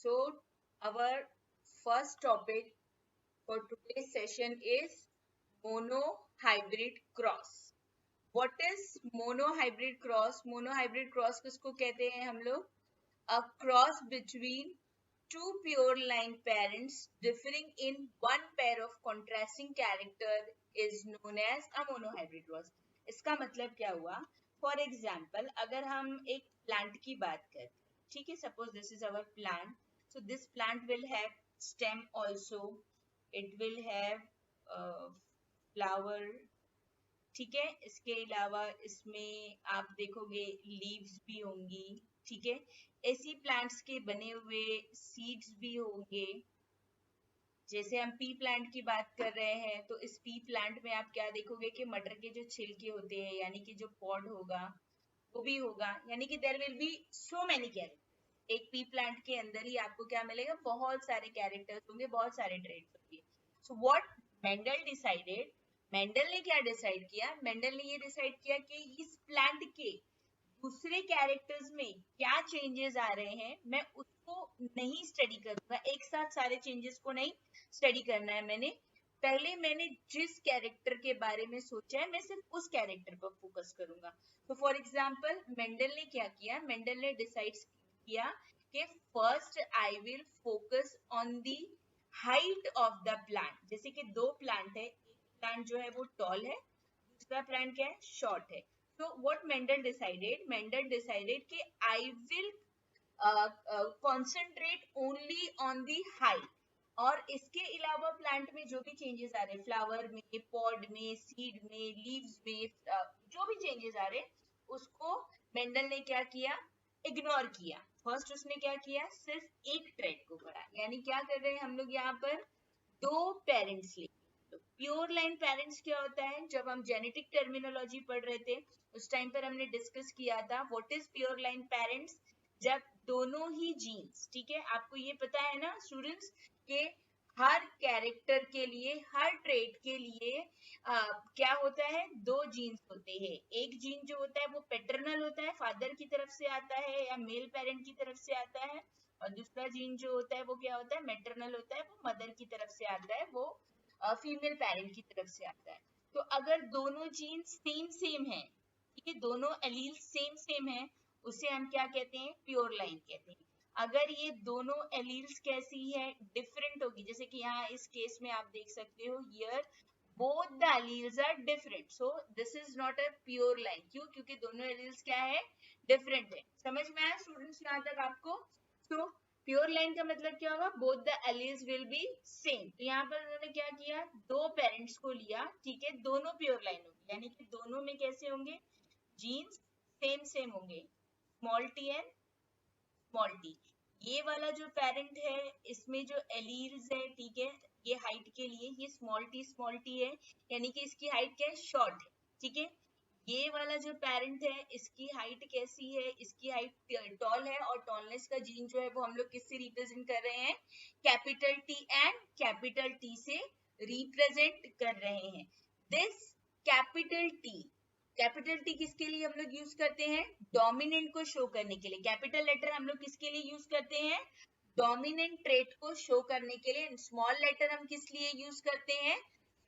So our first topic for today's session is monohybrid cross. What is monohybrid cross? Monohybrid cross किसको कहते हैं हम लोग? A cross between two pure line parents differing in one pair of contrasting character is known as a monohybrid cross. इसका मतलब क्या हुआ? For example, अगर हम एक plant की बात करें, ठीक है, suppose this is our plant. So this plant will have stem also. It will have flower. ठीक है, इसके अलावा इसमें आप देखोगे लीव्स भी होंगी. ठीक है, ऐसी प्लांट्स के बने हुए सीड्स भी होंगे. जैसे हम पी प्लांट की बात कर रहे हैं तो इस पी प्लांट में आप क्या देखोगे कि मटर के जो छिलके होते हैं यानी कि जो पॉड होगा वो भी होगा, यानी कि there will be so many characters. एक पी प्लांट के अंदर ही आपको क्या मिलेगा? बहुत सारे कैरेक्टर्स होंगे, बहुत सारे ट्रेड्स होंगे. So what Mendel decided, Mendel ने क्या डिसाइड किया? मेंडल ने ये डिसाइड किया कि इस प्लांट के दूसरे कैरेक्टर्स में क्या चेंजेस आ रहे हैं मैं उसको नहीं स्टडी करूंगा, एक साथ सारे चेंजेस को नहीं स्टडी करना है. मैंने जिस कैरेक्टर के बारे में सोचा है मैं सिर्फ उस कैरेक्टर पर फोकस करूंगा. तो फॉर एग्जांपल मेंडल ने क्या किया? मेंडल ने डिसाइड किया कि first I will focus on the height of the plant. जैसे कि दो प्लांट है, एक प्लांट जो है वो टॉल है, दूसरा प्लांट क्या है? शॉर्ट है. So what Mendel decided? Mendel decided कि I will concentrate only on the height. और इसके अलावा प्लांट में जो भी चेंजेस आ रहे हैं, फ्लावर में, पॉड में, सीड में, लीव्स में, जो भी चेंजेस आ रहे हैं उसको मेंडल ने क्या किया? इग्नोर किया. फर्स्ट उसने क्या किया? सिर्फ एक ट्रेड को पढ़ा. यानी क्या कर रहे हैं हम लोग यहाँ पर? दो पेरेंट्स ले. तो प्योर लाइन पेरेंट्स क्या होता है? जब हम जेनेटिक टर्मिनोलॉजी पढ़ रहे थे उस टाइम पर हमने डिस्कस किया था what is pure line parents. जब दोनों ही जीन्स, ठीक है, आपको ये पता है ना स्टूडेंट्स कि हर कैरेक्टर के लिए, हर ट्रेट के लिए क्या होता है? दो जीन्स होते हैं. एक जीन जो होता है वो पेटर्नल होता है, फादर की तरफ से आता है या मेल पेरेंट की तरफ से आता है, और दूसरा जीन जो होता है वो क्या होता है? मैटरनल होता है, वो मदर की तरफ से आता है, वो फीमेल पेरेंट की तरफ से आता है. तो अगर दोनों जीन सेम है, ठीक है, दोनों एलील सेम है, उसे हम क्या कहते हैं? प्योर लाइन कहते हैं. अगर ये दोनों एलील्स कैसी है? डिफरेंट होगी. जैसे कि यहाँ इस केस में आप देख सकते हो, here both the alleles are different, so this is not a pure line. क्यों? क्योंकि दोनों एलील्स क्या है? डिफरेंट है. समझ में आया स्टूडेंट्स यहाँ तक आपको? तो प्योर लाइन का मतलब क्या होगा? Both the alleles will be same. तो यहाँ पर उन्होंने क्या किया? दो पेरेंट्स को लिया, ठीक है, दोनों प्योर लाइन होंगे, यानी कि दोनों में कैसे होंगे? जीन्स सेम होंगे, small T and small T. ये वाला जो पेरेंट है इसमें जो एलील्स है, ठीक है, ये हाइट के लिए ये स्मॉल टी है, यानी कि इसकी हाइट क्या है? शॉर्ट है. ठीक है, ये वाला जो पेरेंट है इसकी हाइट कैसी है? इसकी हाइट टॉल है, और टॉलनेस का जीन जो है वो हम लोग किससे रिप्रेजेंट कर रहे हैं? Capital T and capital T से रिप्रेजेंट कर रहे हैं. दिस कैपिटल टी किसके लिए हम लोग यूज करते हैं? डोमिनेंट को शो करने के लिए. कैपिटल लेटर हम लोग किसके लिए यूज करते हैं? डोमिनेंट ट्रेट को शो करने के लिए. स्मॉल लेटर हम किस लिए यूज करते हैं?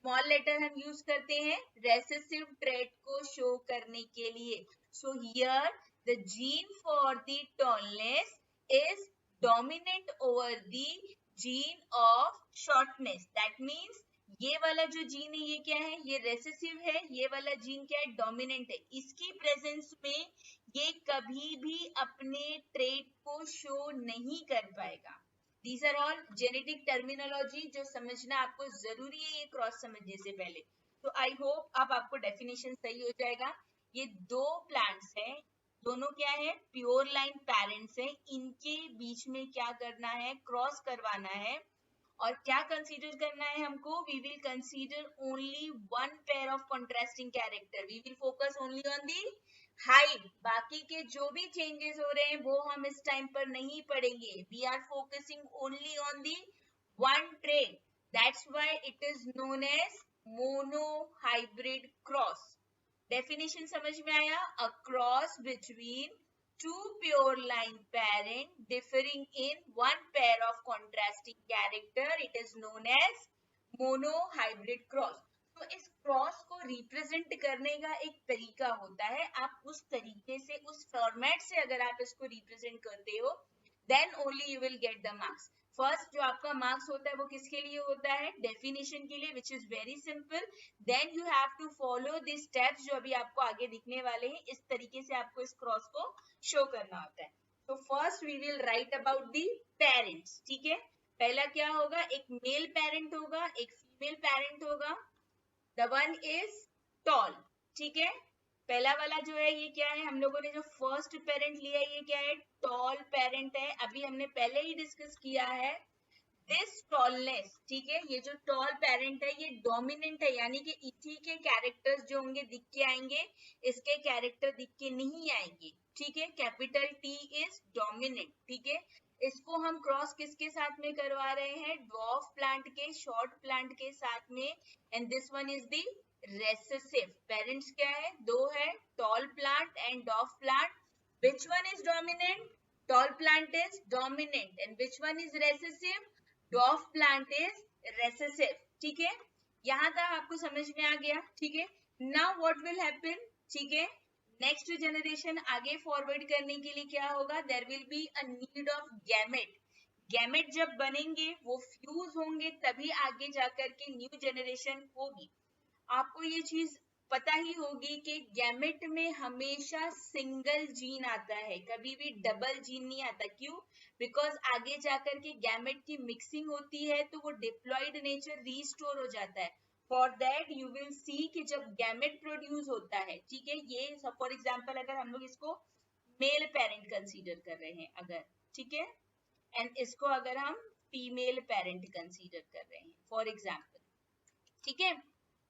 स्मॉल लेटर हम यूज करते हैं रेसेसिव ट्रेट को शो करने के लिए. So here the gene for the tallness is dominant over the gene of shortness. That means ये वाला जो जीन है ये क्या है? ये रेसेसिव है. ये वाला जीन क्या है? डोमिनेंट है. इसकी प्रेजेंस में ये कभी भी अपने ट्रेट को शो नहीं कर पाएगा. These are all genetic terminology जो समझना आपको जरूरी है ये क्रॉस समझने से पहले. तो आई होप अब आपको डेफिनेशन सही हो जाएगा. ये दो प्लांट्स हैं, दोनों क्या है? प्योर लाइन पेरेंट्स हैं. इनके बीच में क्या करना है? क्रॉस करवाना है. और क्या कंसीडर करना है हमको? We will consider only one pair of contrasting character. We will focus only on the height. बाकी के जो भी चेंजेस हो रहे हैं वो हम इस टाइम पर नहीं पढ़ेंगे. We are focusing only on the one trait. That's why it is known as monohybrid cross. Definition समझ में आया? A cross between two pure line parent differing in one pair of contrasting character, it is known as monohybrid cross. तो इस cross को represent करने का एक तरीका होता है, आप उस तरीके से, उस फॉर्मेट से अगर आप इसको रिप्रेजेंट करते हो, then only you will get the marks. First जो आपका मार्क्स होता है वो किसके लिए होता है? डेफिनेशन के लिए, which is very simple. Then you have to follow the steps जो अभी आपको आगे दिखने वाले हैं. इस तरीके से आपको इस क्रॉस को शो करना होता है. तो first we will write about the parents. ठीक है, पहला क्या होगा? एक मेल पेरेंट होगा, एक फीमेल पेरेंट होगा. The one is tall. ठीक है, पहला वाला जो है ये क्या है? हम लोगों ने जो फर्स्ट पेरेंट लिया है ये क्या है? टॉल पेरेंट है. अभी हमने पहले ही डिस्कस किया है दिस टॉलनेस. ठीक है, ये जो टॉल पेरेंट है ये डोमिनेंट है, यानी कि इसी के कैरेक्टर्स जो होंगे दिख के आएंगे, इसके कैरेक्टर दिख के नहीं आएंगे. ठीक है, कैपिटल टी इज डोमिनेंट. ठीक है, इसको हम क्रॉस किसके साथ में करवा रहे हैं? ड्वार्फ प्लांट के, शॉर्ट प्लांट के साथ में. And this one is the recessive. Parents क्या है? दो है, toll plant and dwarf plant. Which one is dominant? Tall plant is dominant and which one is recessive? Dwarf plant is recessive. ठीक है, यहाँ तक आपको समझ में आ गया. ठीक है, now what will happen? ठीक है, नेक्स्ट जनरेशन आगे फॉरवर्ड करने के लिए क्या होगा? There will be a need of gamete. Gamete जब बनेंगे वो फ्यूज होंगे, तभी आगे जाकर के न्यू जनरेशन होगी. आपको ये चीज पता ही होगी कि गैमेट में हमेशा सिंगल जीन आता है, कभी भी डबल जीन नहीं आता. क्यों? बिकॉज आगे जाकर के गैमेट की मिक्सिंग होती है तो वो डिप्लॉइड नेचर रीस्टोर हो जाता है. For that you will see कि जब गैमेट प्रोड्यूस होता है, ठीक है, ये फॉर एग्जांपल अगर हम लोग इसको मेल पेरेंट कंसीडर कर रहे हैं अगर, ठीक है, एंड इसको अगर हम फीमेल पेरेंट कंसीडर कर रहे हैं फॉर एग्जांपल. ठीक है,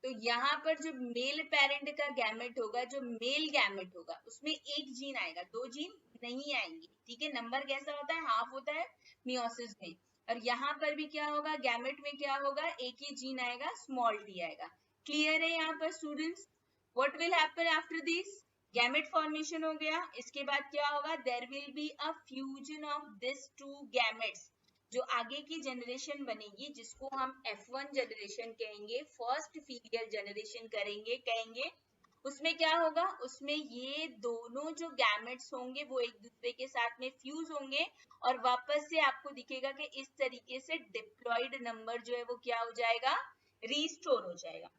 तो यहाँ पर जो मेल पेरेंट का गैमेट होगा, जो मेल गैमेट होगा, उसमें एक जीन आएगा, दो जीन नहीं आएंगे. ठीक है, नंबर कैसा होता है? हाफ होता है मियोसिस में. और यहाँ पर भी क्या होगा? गैमेट में क्या होगा? एक ही जीन आएगा, स्मॉल टी आएगा. क्लियर है यहाँ पर students? What will happen after this? Gamete formation हो गया. इसके बाद क्या होगा? There will be a fusion of this two gametes. जो आगे की जनरेशन बनेगी जिसको हम F1 जनरेशन कहेंगे, फर्स्ट फीलियल जनरेशन कहेंगे, उसमें क्या होगा? उसमें ये दोनों जो गैमेट्स होंगे वो एक दूसरे के साथ में फ्यूज होंगे और वापस से आपको दिखेगा कि इस तरीके से डिप्लॉइड नंबर जो है वो क्या हो जाएगा? रीस्टोर हो जाएगा.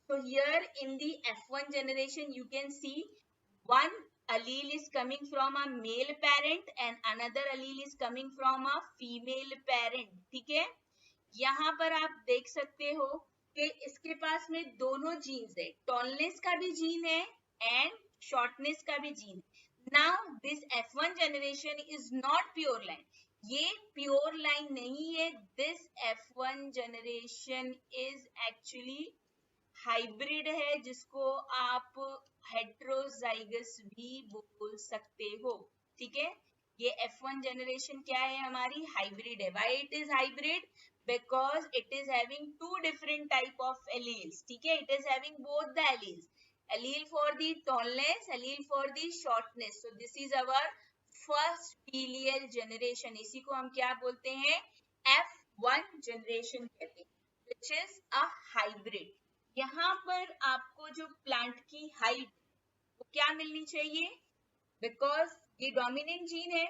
So here in the F1 generation you can see one allele is coming from a male parent and another allele is coming from a female parent. ठीक है, यहाँ पर आप देख सकते हो कि इसके पास में दोनों जीन्स है, टॉलनेस का भी जीन है एंड शॉर्टनेस का भी जीन है. Now this F1 generation is not pure line. ये प्योर लाइन नहीं है. This F1 generation is actually hybrid है, जिसको आप हेट्रोजाइगस भी बोल सकते हो. ठीक है, ये F1 जनरेशन क्या है? हमारी हाइब्रिड है. Why it is hybrid? Because it is having two different type of alleles. ठीक है, it is having both the alleles, allele for the tallness, allele for the shortness. So this is our first filial generation. इसी को हम क्या बोलते हैं? F1 generation कहते हैं, विच इज अ हाइब्रिड. यहाँ पर आपको जो प्लांट की हाइट वो क्या मिलनी चाहिए? बिकॉज ये डोमिनेंट जीन है.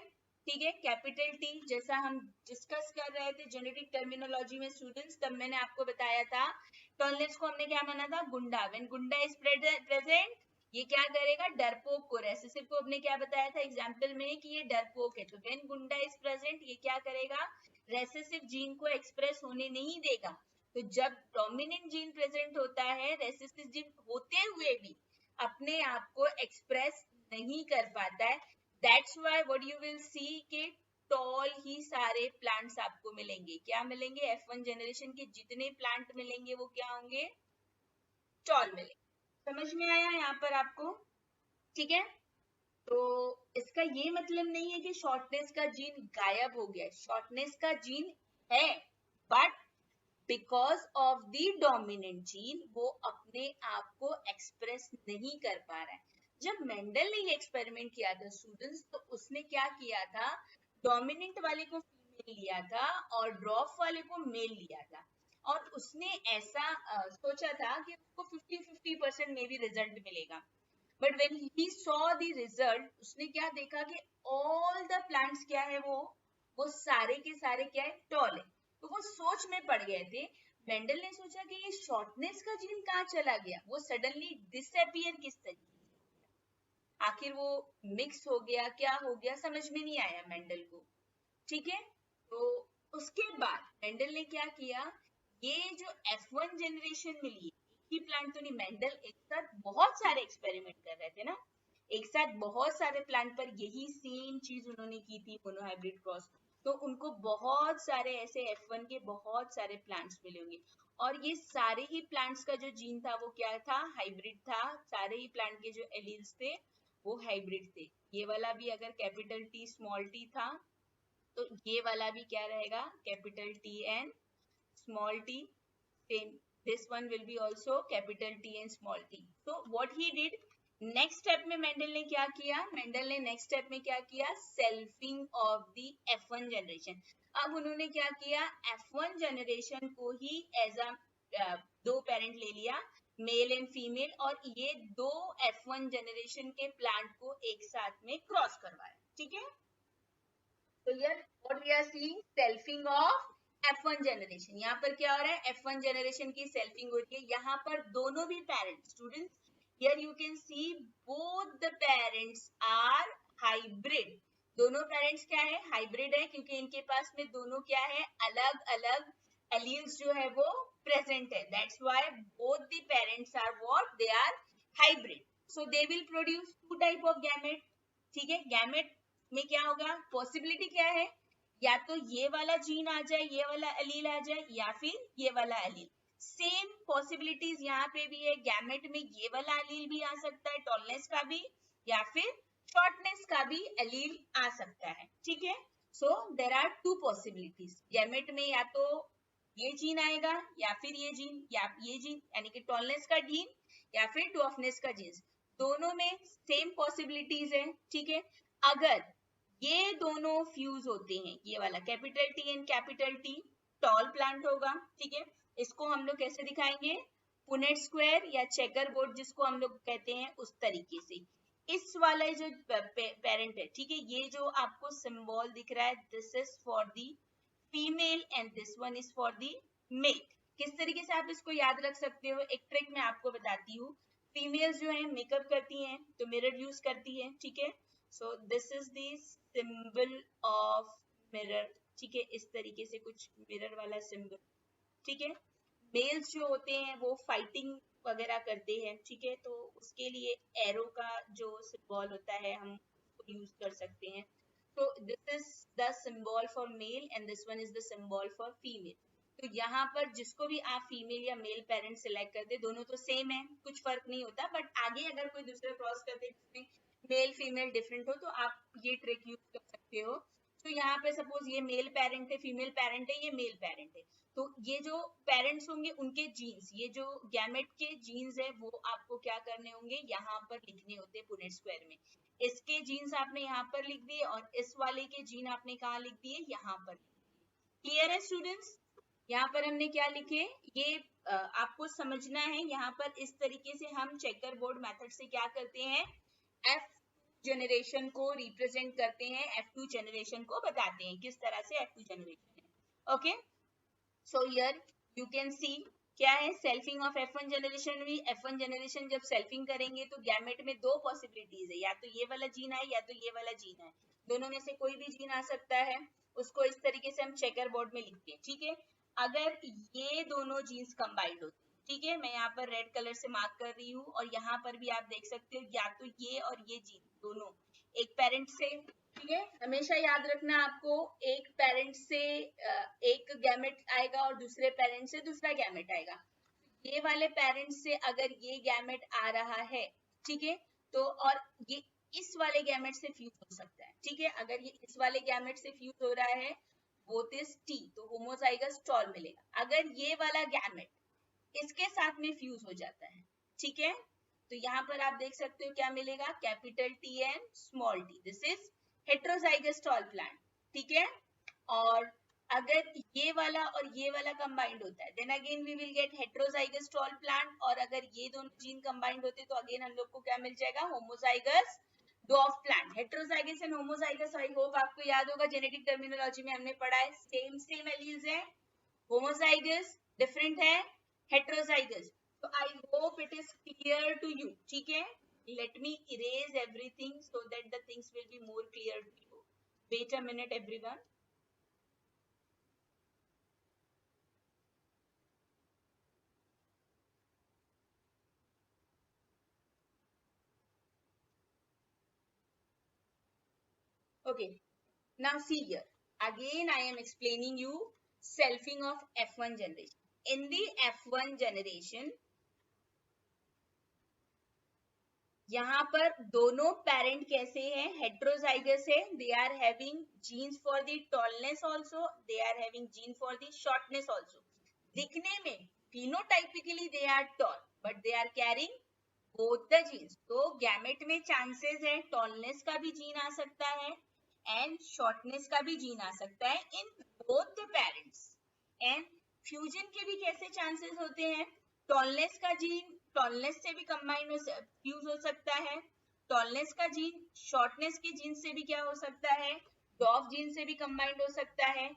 ठीक है, कैपिटल टी, जैसा हम डिस्कस कर रहे थे जेनेटिक टर्मिनोलॉजी में स्टूडेंट्स, तब मैंने आपको बताया था टॉलनेस को हमने क्या माना था? गुंडा. व्हेन गुंडा इज प्रेजेंट ये क्या करेगा? डरपोक को. रेसेसिव को हमने क्या बताया था एग्जाम्पल में कि ये डरपोक है. तो व्हेन गुंडा इज प्रेजेंट ये क्या करेगा? रेसेसिव जीन को एक्सप्रेस होने नहीं देगा. तो जब डोमिनेंट जीन प्रेजेंट होता है, रेसेसिव जीन होते हुए भी अपने आप को एक्सप्रेस नहीं कर पाता है. That's why what you will see के टॉल ही सारे प्लांट्स आपको मिलेंगे. क्या मिलेंगे? F1 जनरेशन के जितने प्लांट मिलेंगे वो क्या होंगे? टॉल मिलेंगे. समझ में आया यहाँ पर आपको? ठीक है, तो इसका ये मतलब नहीं है कि शॉर्टनेस का जीन गायब हो गया. शॉर्टनेस का जीन है, but because of the dominant gene वो अपने आप को एक्सप्रेस नहीं कर पा रहा है. जब मेंडल ने ये एक्सपेरिमेंट किया था स्टूडेंट्स, तो उसने क्या किया था, डोमिनेंट वाले को फीमेल लिया था और ड्रॉप वाले को मेल लिया था, और उसने ऐसा सोचा था कि उसको 50-50% में भी रिजल्ट मिलेगा। But when he saw the result, उसने क्या देखा कि ऑल द प्लांट्स क्या है, वो सारे के सारे क्या है, टॉल है। तो वो सोच में पड़ गए थे। मेंडल ने सोचा कि ये शॉर्टनेस का जीन कहाँ चला गया, वो सडनली डिसअपियर किस तरीके, आखिर वो मिक्स हो गया, क्या हो गया, समझ में नहीं आया मेंडल को। ठीक है, तो उसके बाद मेंडल ने क्या किया, ये जो F1 जनरेशन मिली, एक ही प्लांट तो नहीं, मेंडल एक साथ बहुत सारे एक्सपेरिमेंट कर रहे थे ना, एक साथ बहुत सारे प्लांट पर यही सेम चीज उन्होंने की थी, मोनोहाइब्रिड क्रॉस। तो उनको बहुत सारे ऐसे F1 के बहुत सारे प्लांट्स मिले होंगे, और ये सारे ही प्लांट्स का जो जीन था वो क्या था, हाइब्रिड था। सारे ही प्लांट के जो एलील्स थे वो हाइब्रिड थे। ये वाला भी अगर कैपिटल टी स्मॉल टी था, तो ये वाला भी क्या रहेगा, capital T and small T. Same, this one will be also capital T and small T. So what he did, next step में मेंडल ने क्या किया, मेंडल ने नेक्स्ट स्टेप में क्या किया, selfing of the F1 generation. अब उन्होंने क्या किया, F1 जनरेशन को ही एज अ दो पेरेंट ले लिया, मेल एंड फीमेल, और ये दो F1 जनरेशन के प्लांट को एक साथ में क्रॉस करवाया। ठीक है, तो यार what we are seeing, selfing of F1 generation. यहाँ पर क्या हो रहा है, F1 जनरेशन की सेल्फिंग हो रही है। यहाँ पर दोनों भी parents, students here you can see both the parents are hybrid. दोनों पेरेंट्स क्या है, हाइब्रिड है, क्योंकि इनके पास में दोनों क्या है, अलग अलग एलील्स जो है वो प्रेजेंट है। That's why both the parents are what, they are hybrid. So they will produce two type of gamete. ठीक है, गैमेट में क्या होगा, पॉसिबिलिटी क्या है, या तो ये वाला जीन आ जाए, ये वाला एलील आ जाए, या फिर ये वाला एलील। सेम पॉसिबिलिटीज यहाँ पे भी है, गैमेट में ये वाला एलील भी आ सकता है, टॉलनेस का भी, या फिर शॉर्टनेस का भी एलील आ सकता है। ठीक है, so there are two possibilities gamete में, या तो ये जीन आएगा, या फिर ये जीन, या ये जीन यानी कि टॉलनेस का जीन, या फिर डॉर्फनेस का जीन। दोनों में सेम पॉसिबिलिटीज है। ठीक है, अगर ये दोनों फ्यूज होते हैं, ये वाला capital T and capital T, tall plant होगा। ठीक है, इसको हम लोग कैसे दिखाएंगे, पुनेट स्क्वायर या चेकर बोर्ड जिसको हम लोग कहते हैं, उस तरीके से। इस वाला जो पेरेंट है, ठीक है, ये जो आपको सिंबल दिख रहा है, this is for the female and this one is for the male. किस तरीके से आप इसको याद रख सकते हो, एक ट्रिक मैं आपको बताती हूँ। फीमेल्स जो है मेकअप करती हैं तो मिरर यूज करती है। ठीक है, सो this is the symbol of mirror. ठीक है, इस तरीके से कुछ मिरर वाला सिंबल। ठीक है, मेल्स जो होते हैं वो फाइटिंग वगैरह करते हैं। ठीक है, तो उसके लिए एरो का जो सिंबल होता है हम उसको यूज कर सकते हैं। तो this is the symbol for male and this one is the symbol for female. तो यहाँ पर जिसको भी आप फीमेल या मेल पेरेंट सिलेक्ट करते, दोनों तो सेम है, कुछ फर्क नहीं होता, बट आगे अगर कोई दूसरा क्रॉस करते जिसमें मेल फीमेल डिफरेंट हो, तो आप ये ट्रिक यूज कर सकते हो। तो यहाँ पे सपोज ये मेल पेरेंट है, फीमेल पेरेंट है, ये मेल पेरेंट है, तो ये जो पेरेंट्स होंगे उनके जीन्स, ये जो गैमेट के जीन्स है वो आपको क्या करने होंगे, यहाँ पर लिखने होते हैं पुनेट स्क्वायर में। इसके जीन्स आपने यहाँ पर लिख दिए, और इस वाले के जीन आपने कहाँ लिख दिए, यहाँ पर। क्लियर है स्टूडेंट्स, यहाँ पर हमने क्या लिखे, ये आपको समझना है। यहाँ पर इस तरीके से हम चेकर बोर्ड मेथड से क्या करते हैं, एफ जनरेशन को रिप्रेजेंट करते हैं, F2 जनरेशन को बताते हैं किस तरह से F2 जनरेशन है। Okay, so here you can सी क्या है, सेल्फिंग ऑफ F1 जनरेशन हुई। F1 जनरेशन जब सेल्फिंग करेंगे तो गैमेट में दो पॉसिबिलिटीज है, या तो ये वाला जीन है या तो ये वाला जीन है, दोनों में से कोई भी जीन आ सकता है। उसको इस तरीके से हम चेकर बोर्ड में लिखते हैं। ठीक है, अगर ये दोनों जीन्स कंबाइंड होते हैं, ठीक है, मैं यहाँ पर रेड कलर से मार्क कर रही हूँ, और यहाँ पर भी आप देख सकते हो, या तो ये और ये जीन दोनों एक पेरेंट से। ठीक है, हमेशा याद रखना आपको, एक पेरेंट से एक गैमेट आएगा और दूसरे पेरेंट से दूसरा गैमेट आएगा। ये वाले पेरेंट से अगर ये गैमेट आ रहा है, ठीक है, तो और ये इस वाले गैमेट से फ्यूज हो सकता है। ठीक है, अगर ये इस वाले गैमेट से फ्यूज हो रहा है, बोथ इज टी, तो होमोजाइगस टॉल मिलेगा। अगर ये वाला गैमेट इसके साथ में फ्यूज हो जाता है, ठीक है, तो यहाँ पर आप देख सकते हो क्या मिलेगा, capital T and small T, this is heterozygous tall plant, ठीक है। और अगर ये वाला और ये वाला कंबाइंड होता है then again we will get heterozygous tall plant, और अगर ये दोनों जीन कंबाइंड होते तो अगेन हम लोग को क्या मिल जाएगा, homozygous dwarf plant. Heterozygous and homozygous I hope आपको याद होगा, जेनेटिक टर्मिनोलॉजी में हमने पढ़ा है, सेम एलील्स है, होमोजाइगस डिफरेंट है, हेट्रोजाइगस। तो I hope it is clear to you, ठीक है। Let me erase everything so that the things will be more clear to you. Wait a minute everyone. Okay, now see here. Again, I am explaining you selfing of F1 generation. In the F1 generation, यहाँ पर दोनों parent कैसे हैं, heterozygous है, they are having genes for the tallness also, they are having gene for the shortness also. दिखने में phenotypically they are tall but they are carrying both the genes. तो gamete में चांसेस है tallness का भी gene आ सकता है and shortness का भी जीन आ सकता है in both the parents. And fusion के भी कैसे चांसेस होते हैं, टॉलनेस का जीन टॉलनेस से भी कंबाइन फ्यूज हो सकता है, टॉलनेस का जीन शॉर्टनेस के जीन से भी क्या हो सकता है, डॉफ जीन से भी कंबाइंड हो सकता है,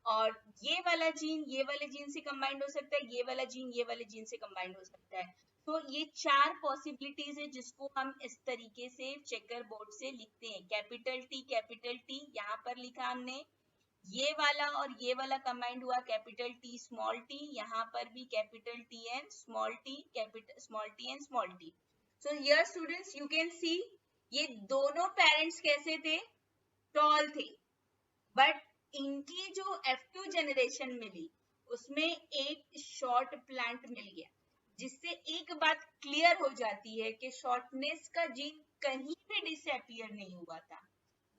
और ये वाला जीन ये वाले जीन से कंबाइंड हो सकता है, ये वाला जीन ये वाले जीन से कंबाइंड हो सकता है। तो ये चार पॉसिबिलिटीज है जिसको हम इस तरीके से चेकर बोर्ड से लिखते हैं, कैपिटल टी यहाँ पर लिखा हमने, ये वाला और ये वाला कंबाइंड हुआ कैपिटल टी स्मॉल टी, यहाँ पर भी capital T and small T, capital small T and small T. So here students you can सी ये दोनों पेरेंट्स कैसे थे, टॉल थे, बट इनकी जो F2 जनरेशन मिली उसमें एक शॉर्ट प्लांट मिल गया, जिससे एक बात क्लियर हो जाती है कि शॉर्टनेस का जीन कहीं भी डिसअपियर नहीं हुआ था,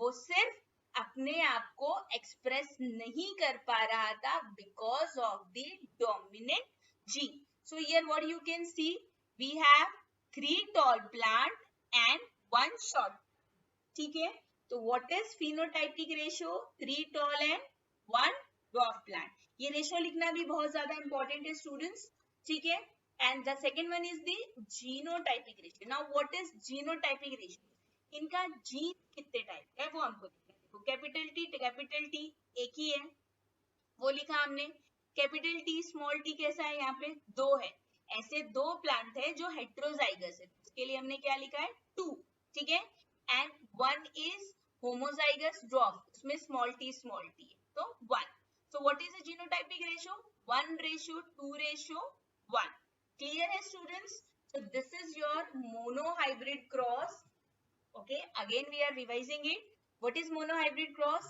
वो सिर्फ अपने आप को एक्सप्रेस नहीं कर पा रहा था because of the dominant gene. So here what you can see, we have 3 tall plant and 1 short, ठीक है। तो what is phenotypic ratio, 3 tall and 1 dwarf plant. ये रेशियो लिखना भी बहुत ज्यादा इंपॉर्टेंट है स्टूडेंट्स, ठीक है। And the second one is the genotypic ratio. Now what is genotypic ratio, इनका जीन कितने टाइप है वो हमको देखना है। तो कैपिटल टी एक ही है, वो लिखा हमने, कैपिटल टी स्मॉल टी कैसा है, यहाँ पे 2 है, ऐसे 2 प्लांट है जो हेट्रोजाइगस है, उसके लिए हमने क्या लिखा है 2, ठीक है। एंड 1 इज होमोजाइगस ड्वार्फ, उसमें स्मॉल टी है, तो 1। So what is the genotypic ratio, 1:2:1। Clear है students? So this is your monohybrid cross. Okay, again we are revising it. What is monohybrid cross,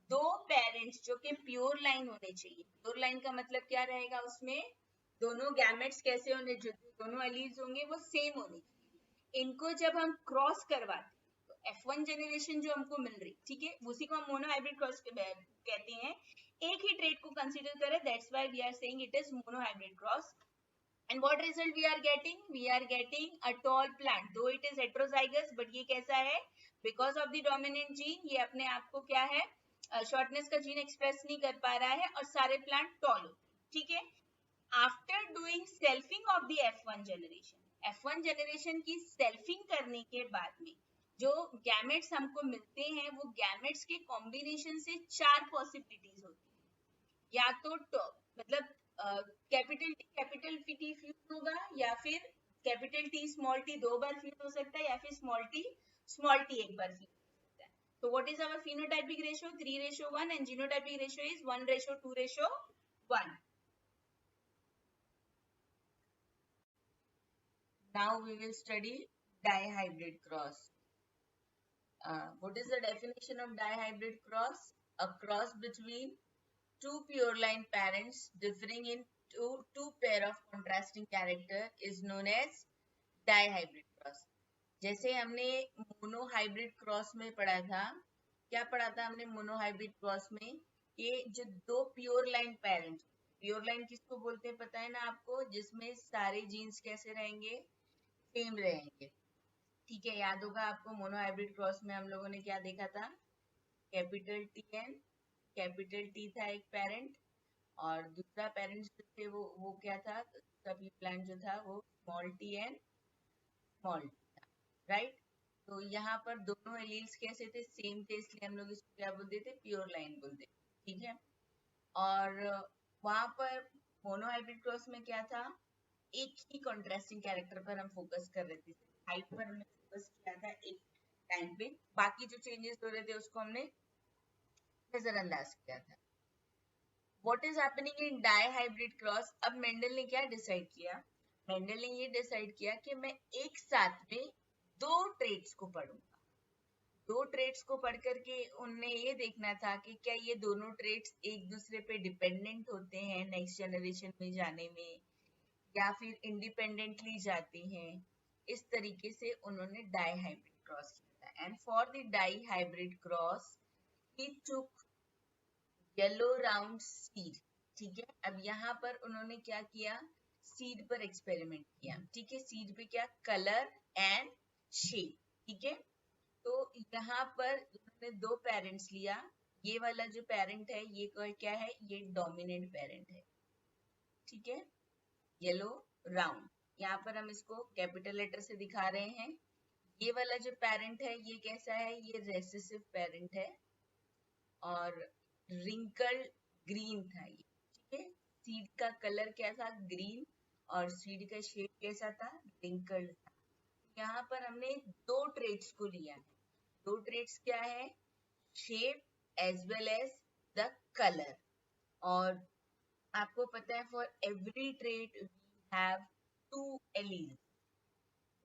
2 parents जो कि pure line होने चाहिए। Pure line का मतलब क्या रहेगा, उसमें दोनों गैमेट्स कैसे होने, जो दोनों एलील्स होंगे वो सेम होने चाहिए। इनको जब हम क्रॉस करवाते तो F1 जनरेशन जो हमको मिल रही, ठीक है, उसी को हम मोनोहाइब्रिड क्रॉस कहते हैं। एक ही ट्रेट को कंसीडर करें, that's why we are saying it is monohybrid cross. And what result we are getting? We are getting a tall plant. Though it is heterozygous, but ये कैसा है? Because of the dominant gene, ये अपने आप को क्या है? Shortness का gene express नहीं कर पा रहा है और सारे plant tall होते हैं, ठीक है? After doing selfing of the F1 generation की selfing करने के बाद में जो gametes हमको मिलते हैं, वो gametes के combination से 4 possibilities होती है। या तो मतलब कैपिटल टी फ्यूज होगा, या फिर कैपिटल टी स्मॉल टी 2 बार फ्यूज हो सकता है, या फिर स्मॉल टी एक बार फ्यूज हो सकता है। तो what is our phenotypic ratio, 3:1, and genotypic ratio is 1:2:1। Now we will study dihybrid cross. What is the definition of dihybrid cross, a cross between two pure line parents differing in two pair of contrasting character is known as dihybrid cross। जैसे हमने monohybrid cross में पढ़ा था, क्या पढ़ा था हमने monohybrid cross में, ये जो 2 pure line parents, pure line किसको बोलते हैं पता है ना आपको, जिसमें सारे जीन्स कैसे रहेंगे, सेम रहेंगे। ठीक है, याद होगा आपको मोनो हाइब्रिड क्रॉस में हम लोगों ने क्या देखा था, capital T N, capital T था एक पेरेंट, और दूसरा पेरेंट्स जो थे वो क्या था, दूसरा पी प्लांट जो था वो small T N small T था, राइट। तो यहाँ पर दोनों एलील्स कैसे थे, सेम थे, इसलिए हम लोग इसको क्या बोलते थे, प्योर लाइन बोलते, ठीक है। और वहां पर मोनोहाइब्रिड क्रॉस में क्या था, एक ही कॉन्ट्रास्टिंग कैरेक्टर पर हम फोकस कर रहे थे, हाइट पर हमने फोकस किया था एक टाइम पे, बाकी जो चेंजेस हो रहे थे उसको हमने नजरअंदाज किया था। What is happening in dihybrid cross, अब मेंडल ने क्या डिसाइड किया, मेंडल ने ये डिसाइड किया कि मैं एक साथ में दो ट्रेड्स को पढ़ूंगा। दो ट्रेड्स को पढ़ करके उनने ये देखना था कि क्या ये दोनों ट्रेड्स एक दूसरे पे डिपेंडेंट होते हैं नेक्स्ट जनरेशन में जाने में, या फिर इंडिपेंडेंटली जाते हैं। इस तरीके से उन्होंने डाई हाइब्रिड क्रॉस किया था। And for the dihybrid cross he took yellow round seed, ठीक है। अब यहाँ पर उन्होंने क्या किया, सीड पर एक्सपेरिमेंट किया, ठीक है। सीड पे क्या, कलर एंड शेप, ठीक है। तो यहाँ पर उन्होंने दो पेरेंट्स लिया, ये वाला जो पेरेंट है ये क्या है, ये डोमिनेंट पेरेंट है, ठीक है, येलो राउंड। यहाँ पर हम इसको कैपिटल लेटर से दिखा रहे हैं। ये वाला जो पेरेंट है ये कैसा है, ये रेसेसिव पेरेंट है, और रिंकल ग्रीन था ये, ठीक है। सीड का कलर क्या था, ग्रीन, और सीड का शेप कैसा था, रिंकल्ड था। यहाँ पर हमने दो ट्रेड्स को लिया है। दो ट्रेड्स क्या है, shape as well as the colour. और आपको पता है for every trait we have two alleles,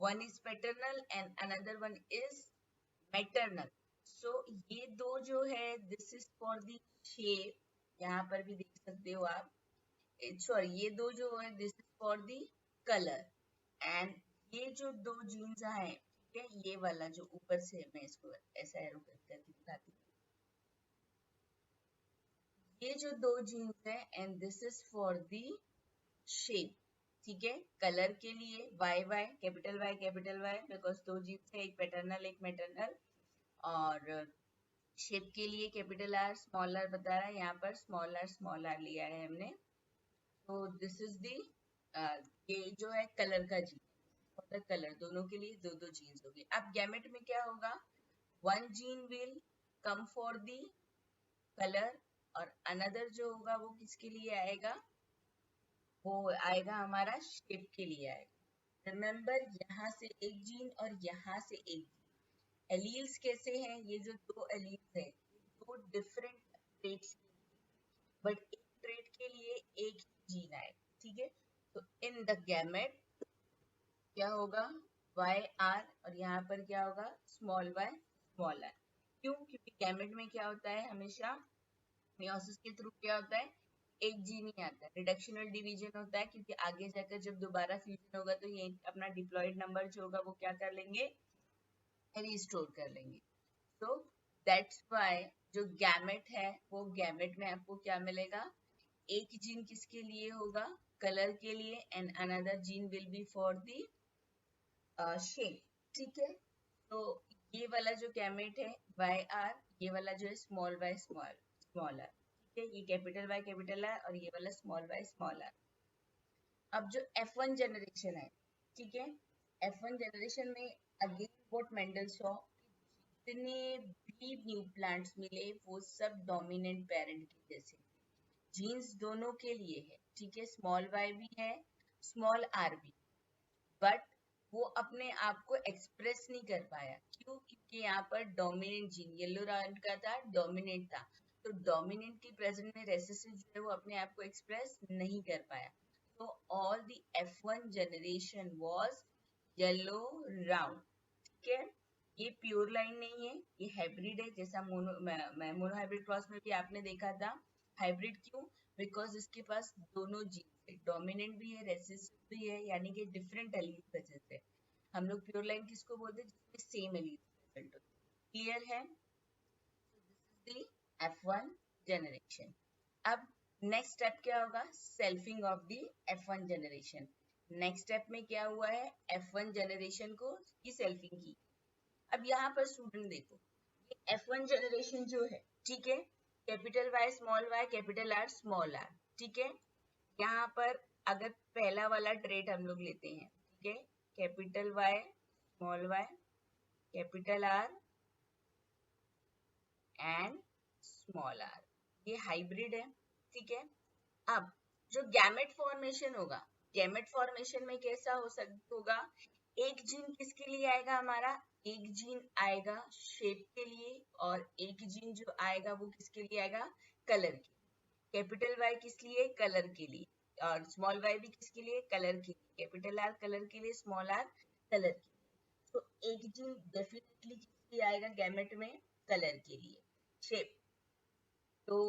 one is paternal and another one is maternal. So ये दो जो है, this is for the shape, यहाँ पर भी देख सकते हो आप, सॉरी ये दो जो है this is for the colour. And ये जो दो जीन्स है, ठीक है, ये वाला जो ऊपर से, मैं इसको ऐसा एरो करके दिखाती हूँ, ये जो दो जीन्स है and this is for the shape, ठीक है। कलर के लिए Y Y capital Y, because दो जीन्स है, एक पैटर्नल एक मैटरनल। और शेप के लिए कैपिटल आर स्मॉल आर बता रहा है, यहाँ पर स्मॉल आर लिया है हमने। तो दिस इज दी ये जो है कलर का जीन, और कलर दोनों के लिए दो दो जीन्स होगी। अब गैमेट में क्या होगा, one gene will come for the colour, और अनदर जो होगा वो किसके लिए आएगा, वो आएगा हमारा शेप के लिए आएगा। रिमेम्बर, यहाँ से एक जीन और यहाँ से एक जीन। एलील्स कैसे हैं, ये जो दो एलील्स हैं दो डिफरेंट ट्रेट्स, बट एक ट्रेट के लिए एक ही जीन आएगा, ठीक है। तो इन द गैमेट क्या होगा, वाई आर, और यहाँ पर क्या होगा, स्मॉल वाई स्मॉल आर। क्यों, क्योंकि गैमेट में क्या होता है, हमेशा मियोसिस के थ्रू क्या होता है, एक जीन ही आता है, रिडक्शनल डिवीजन होता है, क्योंकि आगे जाकर जब दोबारा फ्यूजन होगा तो ये अपना डिप्लॉयड नंबर जो होगा वो क्या कर लेंगे, रिस्टोर कर लेंगे। तो दैट्स व्हाई जो गैमेट है वो गैमेट में आपको क्या मिलेगा, एक जीन किसके लिए होगा, कलर के लिए, and another gene will be for the shape, ठीक है। तो ये वाला जो गैमेट है वाई आर, ये वाला जो है स्मॉल वाई स्मॉल आर, ठीक है। ये कैपिटल वाई कैपिटल आर, और ये वाला स्मॉल वाई स्मॉल आर। अब जो F1 जनरेशन है, ठीक है, F1 जनरेशन में अगेन व्हाट मेंडल सॉ, जितने भी न्यू प्लांट्स मिले वो सब डोमिनेंट पेरेंट के जैसे, जीन्स दोनों के लिए है, ठीक है, स्मॉल वाई भी है स्मॉल आर भी, बट वो अपने आप को एक्सप्रेस नहीं कर पाया। क्यों, क्योंकि यहाँ पर डोमिनेंट जीन येलो रंग का था, डोमिनेंट था, तो डोमिनेंट की प्रेजेंट में रेसेसिव जो है वो अपने आप को एक्सप्रेस नहीं कर पाया। तो all the F1 generation was yellow round, ठीक है। ये प्योर लाइन नहीं है, ये हाइब्रिड है, जैसा मोनो हाइब्रिड क्रॉस में भी आपने देखा था। हाइब्रिड क्यों, बिकॉज इसके पास दोनों जीन है, डोमिनेंट भी है रेसेसिव भी है, यानी कि डिफरेंट एलील प्रेजेंट है। हम लोग प्योर लाइन किसको बोलते हैं, जिसमें सेम एलील प्रेजेंट होते हैं, क्लियर है। This is the F1 generation. अब नेक्स्ट स्टेप क्या होगा, selfing of the F1 generation. Next step में क्या हुआ है, F1 जनरेशन को की सेल्फिंग की। अब यहाँ पर स्टूडेंट देखो, ये F1 जनरेशन जो है, ठीक है, capital Y small y capital R small r, ठीक है। यहाँ पर अगर पहला वाला ट्रेट हम लोग लेते हैं, ठीक है, capital Y small y capital R and small r, ये हाइब्रिड है, ठीक है। अब जो गैमेट फॉर्मेशन होगा, गैमेट फॉर्मेशन में कैसा होगा, एक जीन किसके लिए आएगा हमारा, एक जीन आएगा शेप के लिए और एक जीन जो आएगा वो किसके लिए आएगा, कलर के। कैपिटल Y किस लिए, कलर के लिए, और स्मॉल y भी किसके लिए, कलर के लिए। कैपिटल R कलर के लिए, स्मॉल r कलर के लिए। तो एक जीन डेफिनेटली किस लिए आएगा गैमेट में, कलर के लिए, शेप। तो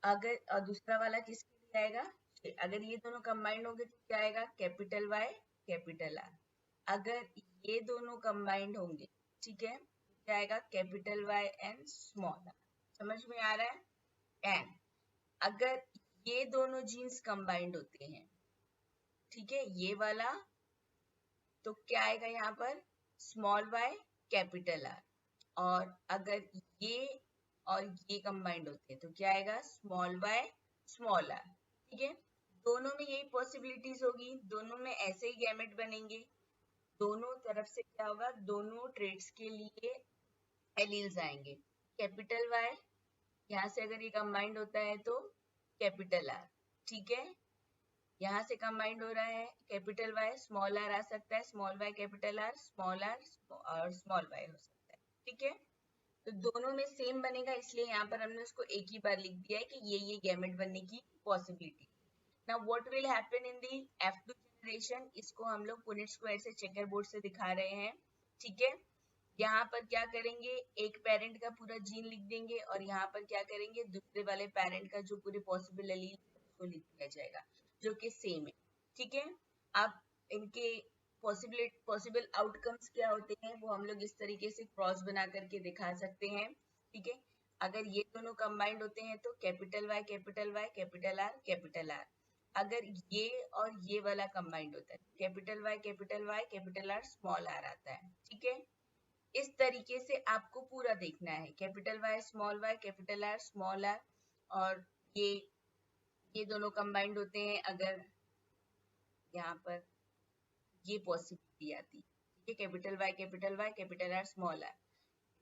अगर दूसरा वाला किसके लिए आएगा, अगर ये दोनों कंबाइंड होंगे तो क्या आएगा, कैपिटल Y कैपिटल R। अगर ये दोनों कंबाइंड होंगे, ठीक है, तो क्या आएगा, capital Y and small r। समझ में आ रहा है। एंड अगर ये दोनों जीन्स कंबाइंड होते हैं, ठीक है, ये वाला, तो क्या आएगा यहाँ पर, स्मॉल y कैपिटल R। और अगर ये और ये कंबाइंड होते हैं तो क्या आएगा, स्मॉल y स्मॉल r, ठीक है। दोनों में यही पॉसिबिलिटीज होगी, दोनों में ऐसे ही गैमेट बनेंगे, दोनों तरफ से क्या होगा, दोनों ट्रेड्स के लिए एलील्स आएंगे। कैपिटल Y यहाँ से अगर ये कंबाइंड होता है तो कैपिटल R, ठीक है। यहाँ से कंबाइंड हो रहा है कैपिटल Y स्मॉल r आ सकता है, small y capital R small r और स्मॉल y हो सकता है, ठीक है। तो दोनों में सेम बनेगा, इसलिए यहाँ पर हमने उसको एक ही बार लिख दिया है कि ये गैमेट बनने की possibility. Now what will happen in the F2 generation, इसको हम लोग पुनेट स्क्वायर से चेकर बोर्ड से दिखा रहे हैं, ठीक है। यहाँ पर क्या करेंगे, एक पेरेंट का पूरा जीन लिख देंगे और यहाँ पर क्या करेंगे, दूसरे वाले पेरेंट का जो पूरे पॉसिबल एलील उसको लिख दिया जाएगा जो कि सेम है, ठीक है। अब इनके पॉसिबल आउटकम्स क्या होते हैं वो हम लोग इस तरीके से क्रॉस बना करके दिखा सकते हैं, ठीक है। अगर ये दोनों कंबाइंड होते हैं तो capital Y capital Y capital R capital R। अगर ये और ये वाला कंबाइंड होता है, capital Y capital Y capital R small r आता है, ठीक है। इस तरीके से आपको पूरा देखना है, capital Y small y capital R small r, और ये दोनों कंबाइंड होते हैं अगर यहाँ पर ये पॉसिबिलिटी आती है, ठीक है, capital Y capital Y capital R small r,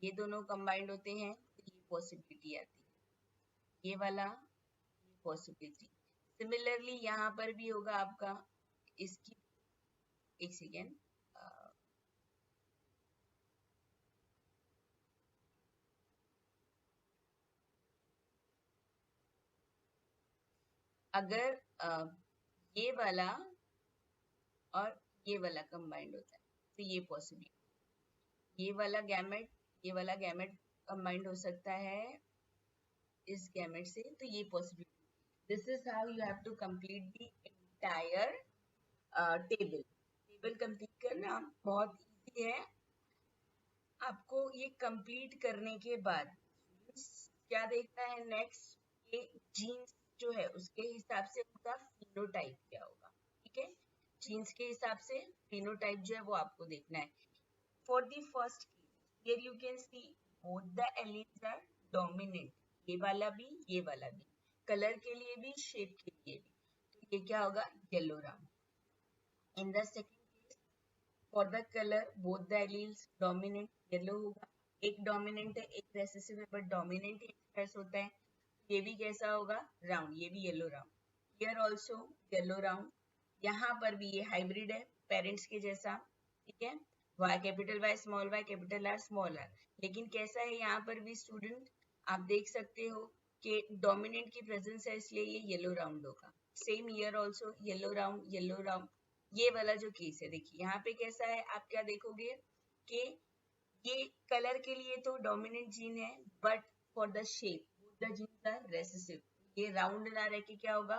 ये दोनों कंबाइंड होते हैं तो ये पॉसिबिलिटी आती है, ये वाला ये पॉसिबिलिटी। सिमिलरली यहाँ पर भी होगा आपका, इसकी एक सेकेंड, अगर ये वाला और ये वाला कंबाइंड होता है तो ये पॉसिबिलिटी, ये वाला गैमेट कंबाइंड हो सकता है इस गैमेट से, तो ये possibility. This is how you have to complete the entire table complete करना बहुत इजी है। आपको ये कंप्लीट करने के बाद क्या देखना है नेक्स्ट, ये जीन्स जो है उसके हिसाब से उसका फिनोटाइप क्या होगा, ठीक है। जीन्स के हिसाब से फिनोटाइप जो है वो आपको देखना है। For the first case here you can see both the alleles are dominant, ये वाला भी ये वाला भी, कलर के लिए भी शेप के लिए भी, तो ये क्या होगा, yellow round. In the second case for the colour both the alleles dominant, yellow होगा। एक डोमिनेंट है एक रेसेसिव है, बट डोमिनेंट ही एक्सप्रेस होता है, ये भी कैसा होगा, राउंड, ये भी yellow round. Here also yellow round, यहाँ पर भी ये हाइब्रिड है पेरेंट्स के जैसा, ठीक है, y capital Y small y capital R small r। लेकिन कैसा है यहाँ पर भी स्टूडेंट, आप देख सकते हो कि डोमिनेंट की प्रेजेंस है इसलिए ये येलो राउंड होगा। Same year also yellow round. ये वाला जो केस है देखिए यहाँ पे कैसा है, आप क्या देखोगे कि ये कलर के लिए तो डोमिनेंट जीन है, but for the shape the gene are recessive, ये राउंड ना रह के क्या होगा,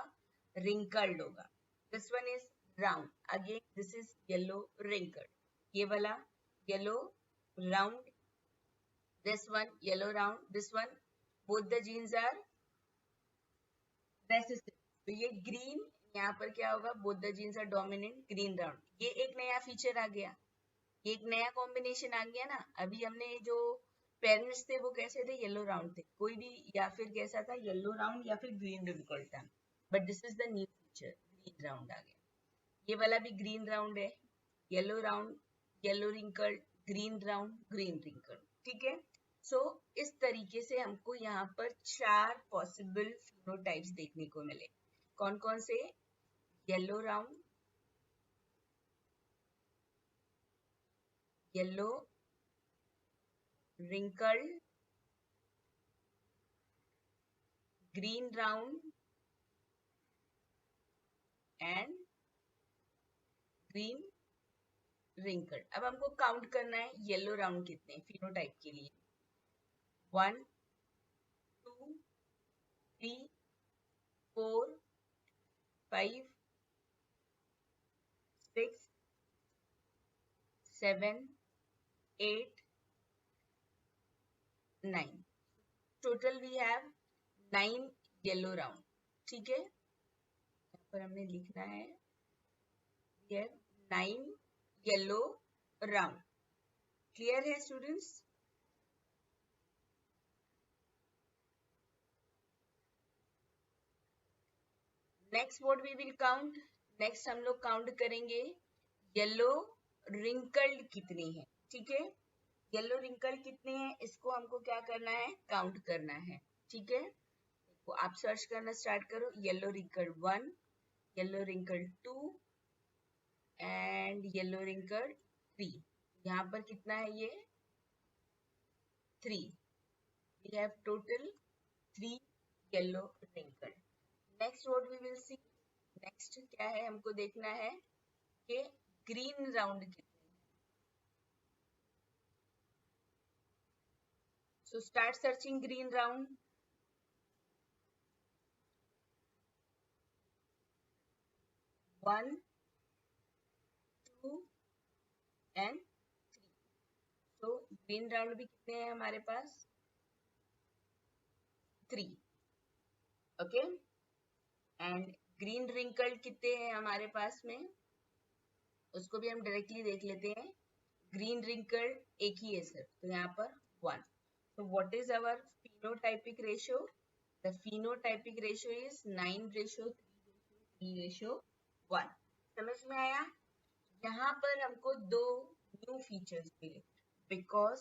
रिंकल्ड होगा। This one is round, again this is yellow wrinkled, ये वाला yellow round, this one yellow round, this one both the genes are recessive. तो ये ग्रीन यहाँ पर क्या होगा, both the genes are dominant, green round. ये एक नया फीचर आ गया, ये एक नया कॉम्बिनेशन आ गया ना। अभी हमने जो पेरेंट्स थे वो कैसे थे, येलो राउंड थे, कोई भी, या फिर कैसा था, येलो राउंड या फिर ग्रीन रिंकल था। But this is the new feature, green round आ गया। ये वाला भी ग्रीन राउंड है, yellow round, yellow wrinkle, green round, green wrinkle, ठीक है। सो इस तरीके से हमको यहाँ पर 4 पॉसिबल फिनोटाइप्स देखने को मिले। कौन कौन से, yellow round, yellow wrinkled, green round and green wrinkled। अब हमको काउंट करना है येलो राउंड कितने फिनोटाइप के लिए, 1 2 3 4 5 6 7 8 9। Total we have 9 yellow round, ठीक है। यहाँ पर हमने लिखना है we have 9 yellow round. Clear है students? Next what we will count, next हम लोग काउंट करेंगे येलो रिंकल्ड कितने हैं, ठीक है। येलो रिंकल्ड कितने हैं इसको हमको क्या करना है, काउंट करना है, ठीक है। तो आप सर्च करना स्टार्ट करो, yellow wrinkled 1, yellow wrinkled 2 and yellow wrinkled 3। यहाँ पर कितना है ये, 3। We have total 3 yellow wrinkled. Next what we will see, next क्या है हमको देखना है कि ग्रीन राउंड कितने हैं। So start searching green round, 1 2 and 3। तो ग्रीन राउंड भी कितने हैं हमारे पास, 3, ओके। एंड ग्रीन रिंकल्ड कितने हैं हमारे पास में, उसको भी हम डायरेक्टली देख लेते हैं। ग्रीन रिंकल्ड एक ही है सर, तो यहाँ पर 1। So what is our phenotypic ratio? The phenotypic ratio is 9:3:1। समझ में आया? यहाँ पर हमको 2 न्यू फीचर्स मिले, बिकॉज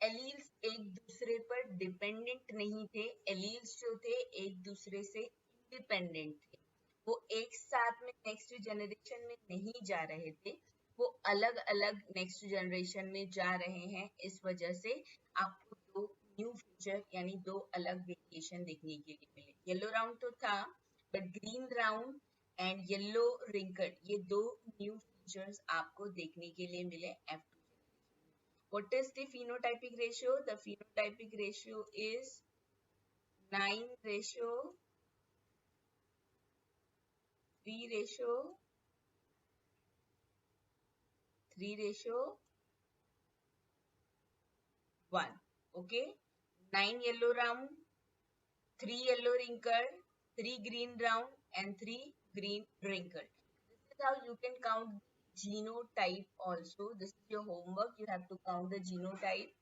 एलील्स एक दूसरे पर डिपेंडेंट नहीं थे। एलील्स जो थे एक दूसरे से इंडिपेंडेंट थे, वो एक साथ में नेक्स्ट जनरेशन में नहीं जा रहे थे, वो अलग अलग नेक्स्ट जनरेशन में जा रहे हैं। इस वजह से आपको 2 न्यू फीचर यानी 2 अलग वेरिएशन देखने के लिए मिले। येलो राउंड तो था, but green round and yellow wrinkle, ये 2 न्यू फीचर्स आपको देखने के लिए मिले F2 generation। What is the phenotypic ratio? The phenotypic ratio is 9:3:1। Okay, 9 yellow round, 3 yellow wrinkled, 3 green round and 3 green wrinkled। This is how you can count genotype also। This is your homework, you have to count the genotype।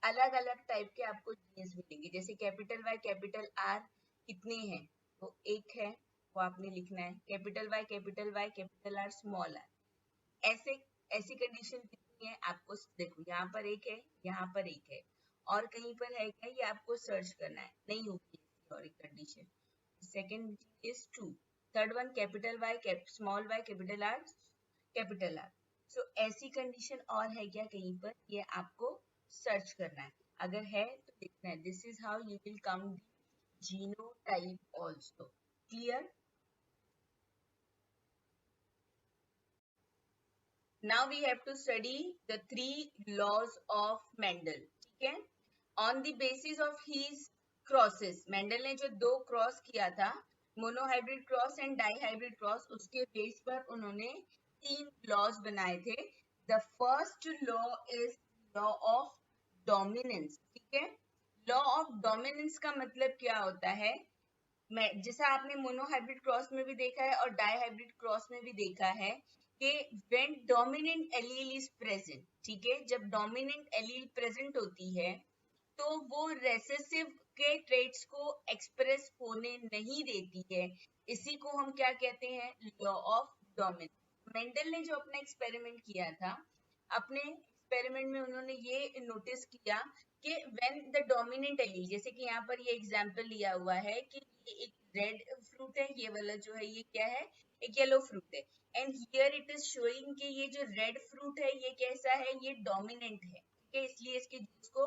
अलग अलग type के आपको jeans मिलेंगे, जैसे capital Y capital are कितने हैं, वो 1 है, वो आपने लिखना है। Capital Y capital R small R, ऐसे ऐसी कंडीशन कितनी है आपको, देखो यहाँ पर 1 है, यहाँ पर 1 है, और कहीं पर है क्या, ये आपको सर्च करना है, नहीं होगी और एक condition. Second is 2, third one capital Y small Y capital R. So ऐसी कंडीशन और है क्या कहीं पर, ये आपको सर्च करना है, अगर है तो देखना है। This is how you will count genotype also. Clear? Now we have to study the 3 laws of Mendel, ठीक है। On the basis of his crosses, Mendel ने जो 2 क्रॉस किया था, monohybrid cross and dihybrid cross, उसके base पर उन्होंने 3 laws बनाए थे। The first law is law of dominance, ठीक है। लॉ ऑफ डोमिनेंस का मतलब क्या होता है, जैसा आपने मोनोहाइब्रिड क्रॉस में भी देखा है और डाइहाइब्रिड क्रॉस में भी देखा है कि when dominant allele is present, ठीक है, जब डोमिनेंट एलील प्रेजेंट होती है तो वो रेसेसिव के ट्रेट्स को एक्सप्रेस होने नहीं देती है। इसी को हम क्या कहते हैं, लॉ ऑफ डोमिनेंस। मेंडल ने जो अपना एक्सपेरिमेंट किया था, अपने एक्सपेरिमेंट में उन्होंने ये नोटिस किया कि व्हेन द डोमिनेंट एलील, जैसे कि यहाँ पर ये एग्जांपल लिया हुआ है कि ये एक रेड फ्रूट है, ये वाला जो है ये क्या है, एक येलो फ्रूट है, and here it is showing कि ये जो रेड फ्रूट है ये कैसा है, ये डोमिनेंट है, ठीक है, इसलिए इसके जूस को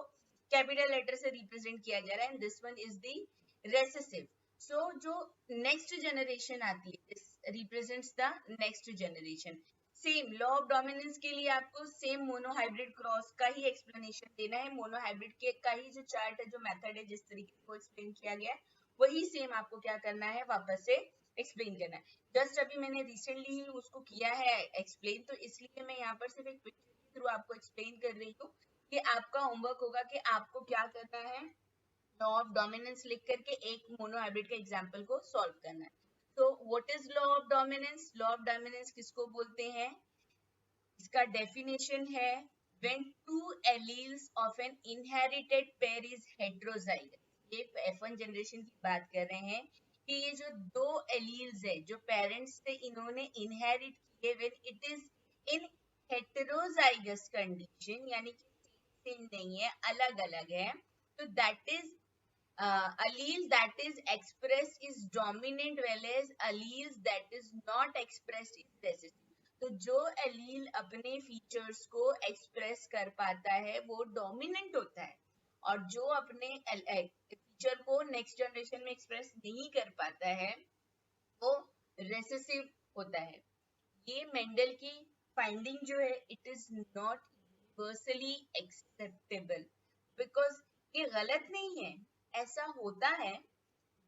कैपिटल लेटर से रिप्रेजेंट किया जा रहा है, and this one is the recessive. So जो नेक्स्ट जनरेशन आती है, this represents the next generation. Same law of dominance के लिए आपको सेम मोनोहाइब्रिड क्रॉस का ही एक्सप्लेनेशन देना है, मोनोहाइब्रिड के का ही जो चार्ट है, जो मेथड है, जिस तरीके से वो एक्सप्लेन किया गया है, वही सेम आपको क्या करना है, वापस से एक्सप्लेन करना है। जस्ट अभी मैंने रिसेंटली ही उसको किया है एक्सप्लेन, तो इसलिए मैं यहाँ पर सिर्फ एक पिक्चर के थ्रू आपको एक्सप्लेन कर रही हूँ कि आपका होमवर्क होगा कि आपको क्या करना है, लॉ ऑफ डोमिनेंस लिख करके एक मोनोहाइब्रिड के एग्जांपल को सॉल्व करना है। तो what is law of dominance? Law of dominance किसको बोलते हैं? इसका डेफिनेशन है when two alleles of an inherited pair is heterozygous। ये F1 जनरेशन की बात कर रहे हैं कि ये जो दो एलील्स है जो पेरेंट्स से इन्होंने इनहेरिट किए, when it is in heterozygous condition, यानी कि सेम नहीं है, अलग अलग है, तो that is allele that is expressed is dominant, whereas alleles that is not expressed is recessive। तो जो एलील अपने फीचर्स को एक्सप्रेस कर पाता है वो डोमिनेंट होता है, और जो अपने फीचर को नेक्स्ट जनरेशन में एक्सप्रेस नहीं कर पाता है वो रेसेसिव होता है। ये मेंडल की फाइंडिंग जो है, it is not universally acceptable, because ये गलत नहीं है, ऐसा होता है,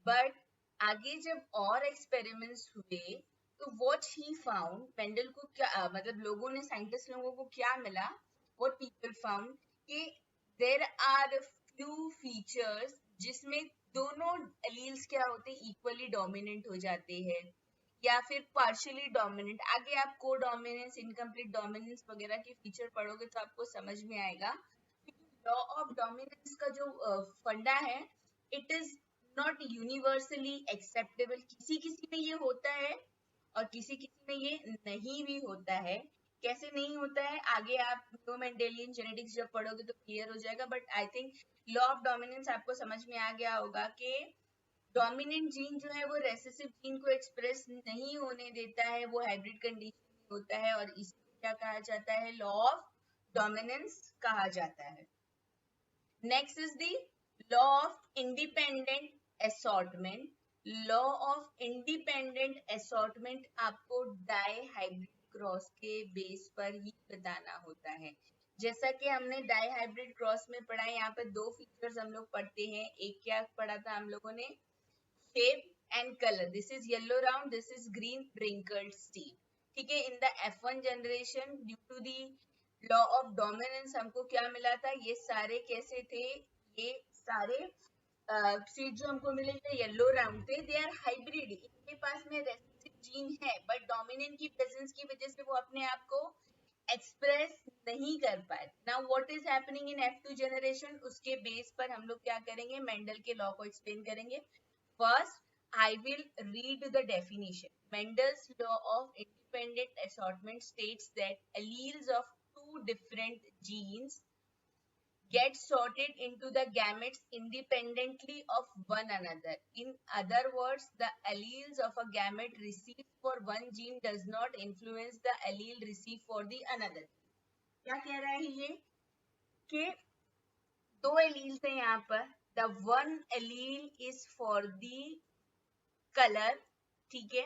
बट आगे जब और एक्सपेरिमेंट्स हुए तो व्हाट ही फाउंड, मेंडल को क्या मतलब लोगों ने, साइंटिस्ट लोगों को क्या मिला, व्हाट पीपल फाउंड कि देयर आर फ्यू फीचर्स जिसमें दोनों एलील्स क्या होते हैं, इक्वली डोमिनेंट हो जाते हैं या फिर पार्शियली डोमिनेंट। आगे आप को डोमिनेंस, इनकम्प्लीट डोमिनेंस वगैरह के फीचर पढ़ोगे तो आपको समझ में आएगा। लॉ ऑफ डोमिनेंस का जो फंडा है, it is not universally acceptable, किसी किसी में ये होता है और किसी किसी में ये नहीं भी होता है। कैसे नहीं होता है, आगे आप मेंडेलियन जेनेटिक्स जब पढ़ोगे तो क्लियर हो जाएगा, but I think law of dominance आपको समझ में आ गया होगा कि डोमिनेंट जीन जो है वो रेसेसिव जीन को एक्सप्रेस नहीं होने देता है, वो हाइब्रिड कंडीशन में होता है, और इसको क्या कहा जाता है, लॉ ऑफ डोमिनेंस कहा जाता है। Next is the law of independent assortment. Law of independent assortment आपको डाई हाइब्रिड क्रॉस के बेस पर ही बताना होता है। जैसा कि हमने डाई हाइब्रिड क्रॉस में पढ़ा है, यहाँ पर दो फीचर्स हम लोग पढ़ते हैं। एक क्या पढ़ा था हम लोगों ने, shape and color, this is yellow round, this is green wrinkled seed, ठीक है। in the F1 generation due to the law of dominance हमको क्या मिला था, ये सारे कैसे थे, ये सारे सीड जो हमको मिले थे येलो राउंड थे, दे आर हाइब्रिड, इनके पास में रेसेसिव जीन है, बट डोमिनेंट की प्रेजेंस की वजह से वो अपने आप को एक्सप्रेस नहीं कर पाए। Now what is happening in F2 generation, उसके बेस पर हम लोग क्या करेंगे, मेंडल के लॉ को एक्सप्लेन करेंगे। First, I will read the definition. Mendel's law of independent assortment states that alleles of two different genes get sorted into the gametes independently of one another. In other words, the alleles of a gamete received for one gene does not influence the allele received for the another. क्या कह रहा है ये कि दो alleles हैं यहाँ पर, the one allele is for the colour, ठीक है,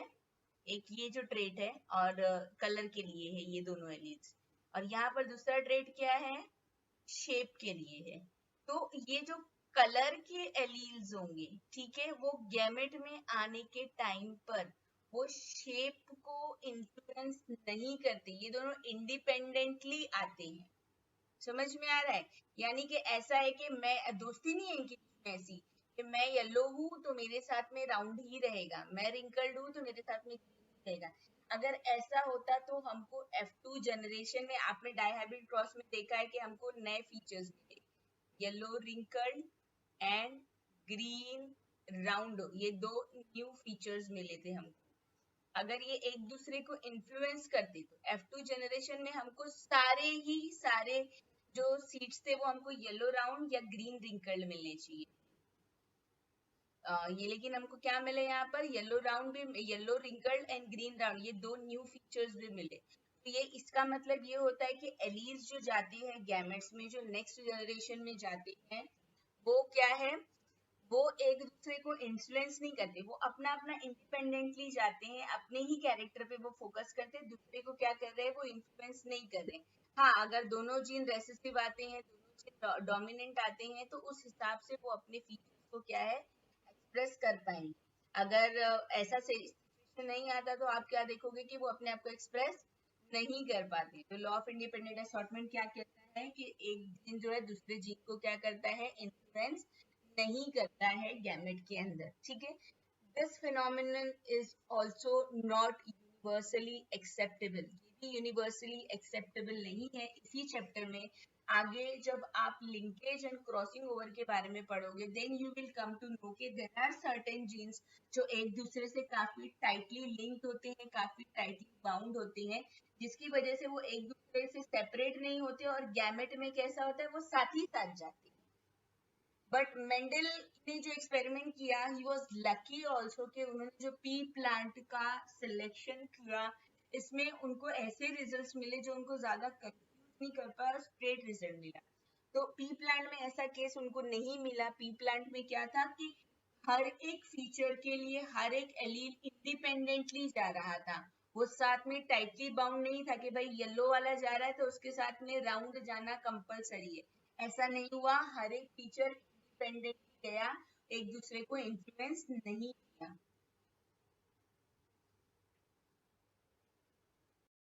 एक ये जो ट्रेट है और कलर के लिए है ये दोनों एलील्स, और यहाँ पर दूसरा ट्रेट क्या है, शेप के लिए है। तो ये जो कलर के एलील्स होंगे, ठीक है, वो गैमेट में आने के टाइम पर वो शेप को इन्फ्लुएंस नहीं करते, ये दोनों इंडिपेंडेंटली आते हैं। समझ में आ रहा है, यानी कि ऐसा है कि मैं दोस्ती नहीं है इनकी ऐसी कि मैं येलो हूँ तो मेरे साथ में राउंड ही रहेगा, मैं रिंकल्ड हूँ तो मेरे साथ में ग्रीन रहेगा। अगर ऐसा होता तो हमको F2 जनरेशन में, आपने डायहाइब्रिड क्रॉस में देखा है कि हमको नए फीचर्स मिले, yellow wrinkled and green round, ये दो न्यू फीचर्स मिले थे हमको। अगर ये एक दूसरे को इन्फ्लुएंस करते तो F2 जनरेशन में हमको सारे जो सीड्स थे वो हमको येलो राउंड या ग्रीन रिंकल्ड मिलने चाहिए। ये लेकिन हमको क्या मिले यहाँ पर, येलो राउंड भी, yellow wrinkled and green round, ये दो न्यू फीचर्स भी मिले। तो ये इसका मतलब ये होता है कि एलीज जो जाते हैं गैमेट्स में, जो नेक्स्ट जनरेशन में जाते हैं, वो क्या है, वो एक दूसरे को इन्फ्लुएंस नहीं करते, वो अपना अपना इंडिपेंडेंटली जाते हैं, अपने ही कैरेक्टर पे वो फोकस करते हैं, दूसरे को क्या कर रहे हैं वो इन्फ्लुएंस नहीं कर रहे। हाँ, अगर दोनों जीन रेसेसिव आते हैं, दोनों जीन डोमिनेंट आते हैं, तो उस हिसाब से वो अपने फीचर्स को क्या है एक्सप्रेस कर पाएंगे। अगर ऐसा सिचुएशन नहीं आता तो आप क्या देखोगे कि वो अपने आप को एक्सप्रेस नहीं कर पाते। तो लॉ ऑफ इंडिपेंडेंट असॉर्टमेंट क्या कहता है कि एक जीन जो है दूसरे जीन को क्या करता है, इन्फ्लुएंस नहीं करता है गैमेट के अंदर, ठीक है। This phenomenon is also not universally acceptable, ये भी यूनिवर्सली एक्सेप्टेबल नहीं है। इसी चैप्टर में आगे जब आप लिंकेज एंड क्रॉसिंग ओवर के बारे में पढ़ोगे, then you will come to know कि देयर आर सर्टेन जीन्स जो एक दूसरे से काफी टाइटली लिंक्ड होते हैं, काफी टाइटली बाउंड होते हैं, जिसकी वजह से वो एक दूसरे से सेपरेट नहीं होते, और गैमेट में कैसा होता है वो साथ ही साथ जाते हैं। बट मेंडल ने जो एक्सपेरिमेंट किया, ही वाज लकी आल्सो कि उन्होंने जो पी प्लांट का सिलेक्शन किया, इसमें उनको ऐसे रिजल्ट्स मिले जो उनको ज्यादा कंफ्यूज नहीं कर पाया और स्ट्रेट रिजल्ट मिला। तो पी प्लांट में ऐसा केस उनको नहीं मिला। पी प्लांट में क्या था कि हर एक फीचर के लिए हर एक एलील इंडिपेंडेंटली जा रहा था, वो साथ में टाइटली बाउंड नहीं था कि भाई येलो वाला जा रहा है तो उसके साथ में राउंड जाना कंपलसरी है। ऐसा नहीं हुआ, हर एक फीचर इंडिपेंडेंटली गया, एक दूसरे को इन्फ्लुएंस नहीं किया।